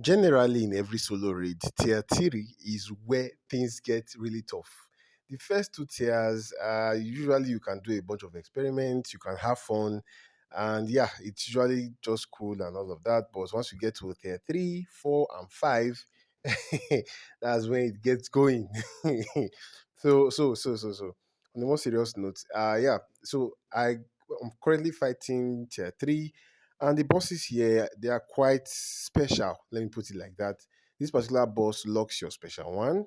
Generally, in every solo raid, tier 3 is where things get really tough. The first two tiers, usually you can do a bunch of experiments, you can have fun, and yeah, it's usually just cool and all of that. But once you get to tier 3, 4, and 5, that's when it gets going. So. On a more serious note, yeah, so I'm currently fighting tier 3, and the bosses here, they are quite special. Let me put it like that. This particular boss locks your special one,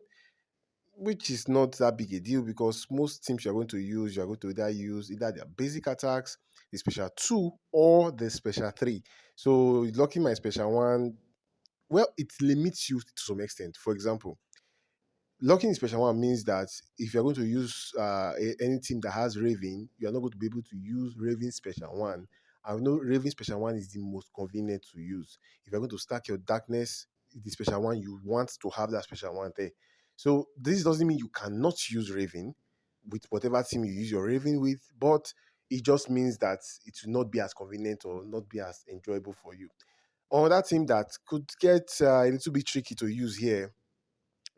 which is not that big a deal because most teams you're going to use, you're going to either use either their basic attacks, the special two, or the special three. So locking my special one, well, it limits you to some extent. For example, locking in special one means that if you're going to use any team that has Raven, you're not going to be able to use Raven special one. I know Raven special one is the most convenient to use. If you're going to stack your darkness, the special one, you want to have that special one there. So this doesn't mean you cannot use Raven with whatever team you use your Raven with, but it just means that it will not be as convenient or not be as enjoyable for you. Another team that could get a little bit tricky to use here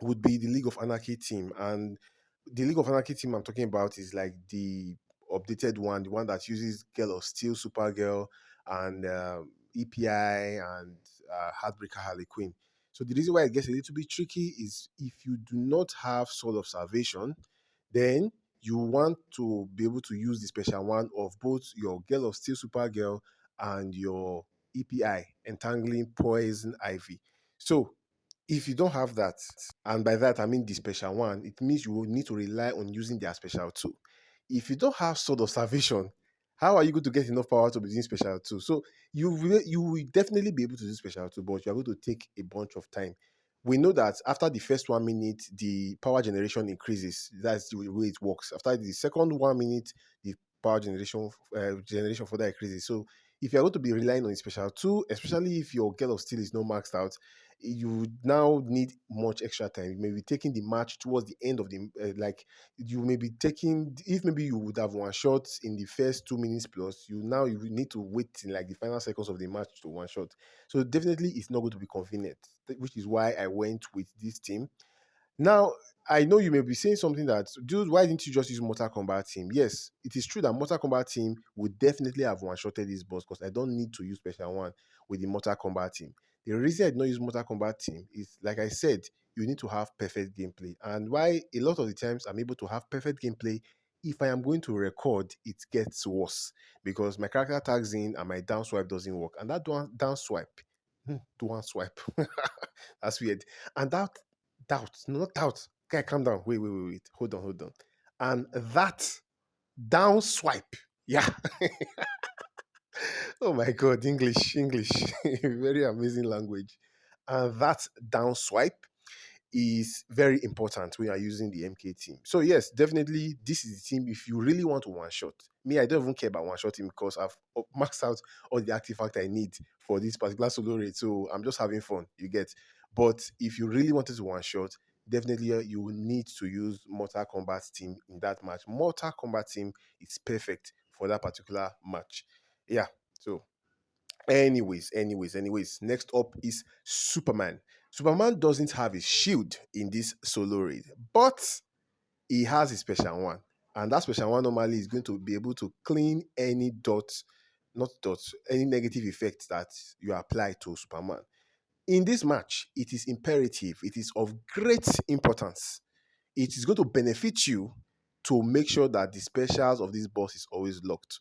would be the League of Anarchy team. And the League of Anarchy team I'm talking about is like the updated one, the one that uses Girl of Steel, Supergirl, and EPI and Heartbreaker Harley Quinn. So the reason why it gets a little bit tricky is if you do not have Sword of Salvation, then you want to be able to use the special one of both your Girl of Steel, Supergirl, and your EPI, Entangling Poison Ivy. So if you don't have that, and by that I mean the special one, it means you will need to rely on using their special two. If you don't have Sword of Salvation, how are you going to get enough power to be using special two? So you will definitely be able to do special two, but you are going to take a bunch of time. We know that after the first 1 minute, the power generation increases. That's the way it works. After the second 1 minute, the power generation further increases. So if you're going to be relying on the special two, especially if your Girl of Steel is not maxed out, you now need much extra time. You may be taking the match towards the end of the like you may be taking, if maybe you would have one shot in the first 2 minutes plus, you need to wait in like the final seconds of the match to one shot. So definitely it's not going to be convenient, which is why I went with this team. Now, I know you may be saying something that, dude, why didn't you just use Mortal Kombat team? Yes, it is true that Mortal Kombat team would definitely have one-shotted this boss because I don't need to use special one with the Mortal Kombat team. The reason I did not use Mortal Kombat team is, like I said, you need to have perfect gameplay. And why a lot of the times I'm able to have perfect gameplay, if I am going to record, it gets worse because my character tags in and my down swipe doesn't work. And that down swipe, down swipe, that's weird. And that doubt, no, not doubt. Guy, calm down. Wait. Hold on. And that down swipe. Yeah. Oh my God. English. Very amazing language. And that down swipe is very important when you're using the MK team. So yes, definitely this is the team if you really want to one shot. Me, I don't even care about one shotting because I've maxed out all the artifact I need for this particular solo raid. So I'm just having fun, you get. But if you really wanted to one shot, definitely you will need to use Mortal Kombat team in that match. Mortal Kombat team is perfect for that particular match. Yeah. So anyways, next up is Superman. Superman doesn't have a shield in this solo raid, but he has a special one. And that special one normally is going to be able to clean any not dots, any negative effect that you apply to Superman. In this match, it is imperative, it is of great importance. It is going to benefit you to make sure that the specials of this boss is always locked.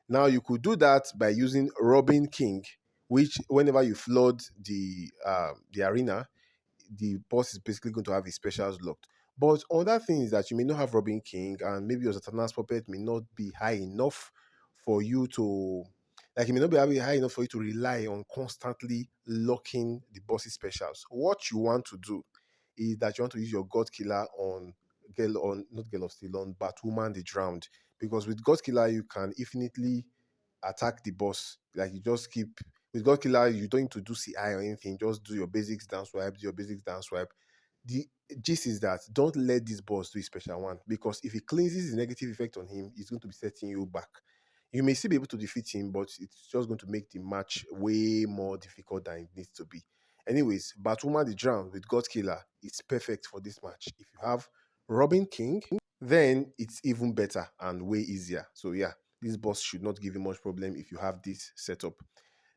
Now you could do that by using Robin King, which whenever you flood the arena, the boss is basically going to have his specials locked. But other thing is that you may not have Robin King, and maybe your Satanas puppet may not be high enough for you to, like, it may not be high enough for you to rely on constantly locking the boss's specials. What you want to do is that you want to use your God Killer on Girl, on not Girl of Steel, on Batwoman the Drowned, because with God Killer you can infinitely attack the boss. Like you just keep with God Killer, you don't need to do CI or anything. Just do your basics down swipe, do your basics down swipe. The gist is that don't let this boss do a special one because if he cleanses the negative effect on him, he's going to be setting you back. You may still be able to defeat him, but it's just going to make the match way more difficult than it needs to be. Anyways, Batwoman the Drown with God Killer, it's perfect for this match. If you have Robin King, then it's even better and way easier. So yeah, this boss should not give you much problem if you have this setup.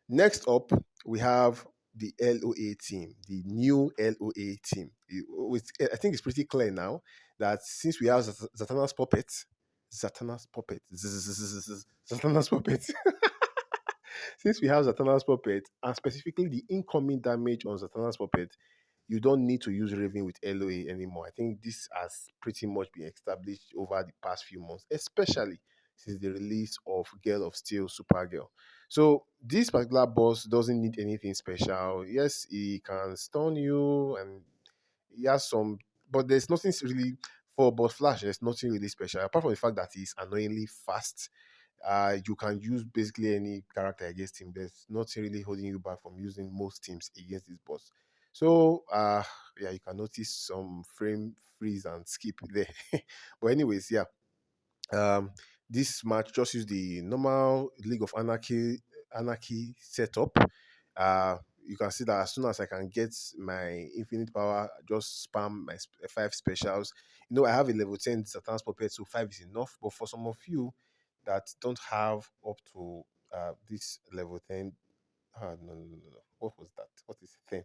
Next up, we have the LOA team, the new LOA team. I think it's pretty clear now that since we have Zatanna's puppet, Zatanna's puppet, Zatanna's puppet, since we have Zatanna's puppet, and specifically the incoming damage on Zatanna's puppet, you don't need to use Raven with LOA anymore. I think this has pretty much been established over the past few months, especially since the release of Girl of Steel Supergirl. So this particular boss doesn't need anything special. Yes, he can stun you and he has some, but there's nothing really for boss Flash. There's nothing really special apart from the fact that he's annoyingly fast. You can use basically any character against him. There's nothing really holding you back from using most teams against this boss. So yeah, you can notice some frame freeze and skip there. But anyways, yeah. Um this match just use the normal League of Anarchy setup. You can see that as soon as I can get my infinite power, just spam my five specials. I have a level 10 Satan's puppet, so five is enough. But for some of you that don't have up to this level 10, no, no, no, no. What was that? What is 10?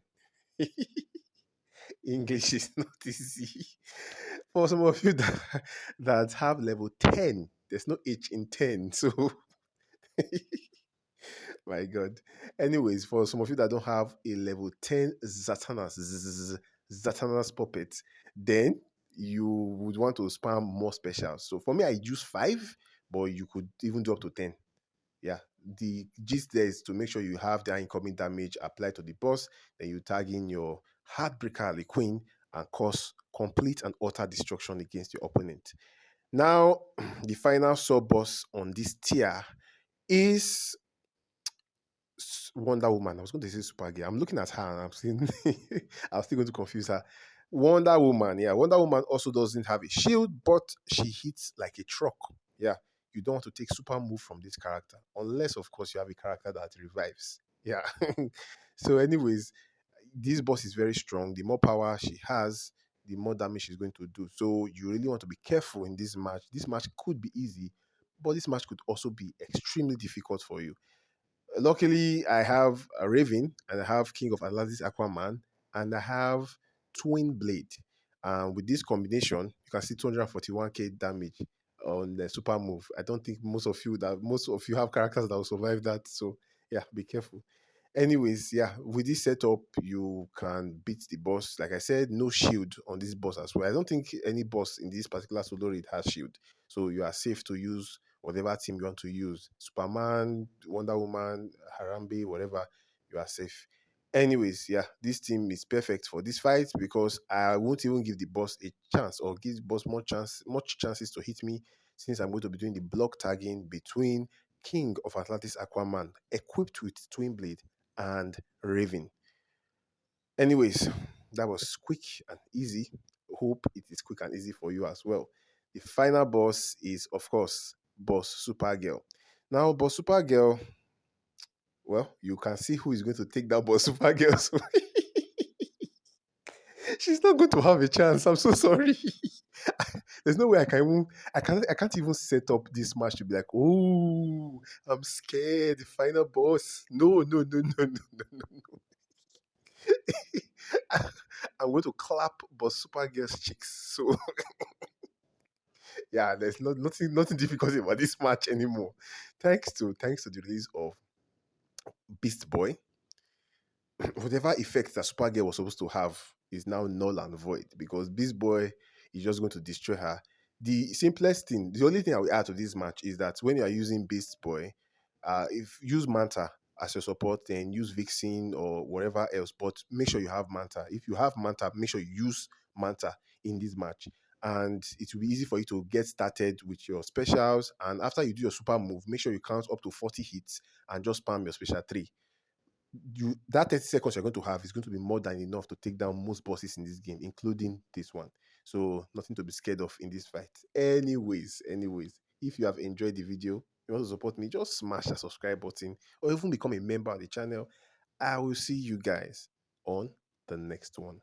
English is not easy. For some of you that have level 10, there's no H in 10. So, my God. Anyways, for some of you that don't have a level 10 Zatanna's puppet, then you would want to spam more specials. So, for me, I use 5, but you could even do up to 10. Yeah, the gist there is to make sure you have the incoming damage applied to the boss, then you tag in your Heartbreaker Harley Quinn and cause complete and utter destruction against your opponent. Now, the final sub boss on this tier is Wonder Woman. I was going to say Supergirl. I'm looking at her and I'm seeing I'm still going to confuse her. Wonder Woman, yeah. Wonder Woman also doesn't have a shield, but she hits like a truck. Yeah. You don't want to take super move from this character, unless of course you have a character that revives. Yeah. So, anyways, this boss is very strong. The more power she has, the more damage she's going to do. So you really want to be careful in this match. This match could be easy, but this match could also be extremely difficult for you. Luckily, I have a Raven and I have King of Atlantis Aquaman and I have Twin Blade. With this combination, you can see 241k damage on the super move. I don't think most of you have characters that will survive that. So yeah, be careful. Anyways, yeah, with this setup, you can beat the boss. Like I said, no shield on this boss as well. I don't think any boss in this particular solo raid has shield. So you are safe to use whatever team you want to use. Superman, Wonder Woman, Harambe, whatever, you are safe. Anyways, yeah, this team is perfect for this fight because I won't even give the boss a chance or give the boss much chances to hit me since I'm going to be doing the block tagging between King of Atlantis Aquaman equipped with Twin Blade and Raven. Anyways, that was quick and easy. Hope it is quick and easy for you as well. The final boss is, of course, Boss Supergirl. Now, Boss Supergirl, well, you can see who is going to take that Boss Supergirl. So she's not going to have a chance. I'm so sorry. There's no way I can't even set up this match to be like, oh, I'm scared. The final boss. No, no, no, no, no, no, no. I'm going to clap Boss Supergirl's cheeks. So yeah, there's nothing difficult about this match anymore. Thanks to the release of Beast Boy, whatever effect that Supergirl was supposed to have is now null and void because Beast Boy is just going to destroy her. The only thing I will add to this match is that when you are using Beast Boy, if use Manta as your support, then use Vixen or whatever else, but make sure you have Manta. If you have Manta, make sure you use Manta in this match. And it will be easy for you to get started with your specials. And after you do your super move, make sure you count up to 40 hits and just spam your special 3. That 30 seconds you're going to have is going to be more than enough to take down most bosses in this game, including this one. So nothing to be scared of in this fight. Anyways, if you have enjoyed the video, you want to support me, just smash that subscribe button or even become a member of the channel. I will see you guys on the next one.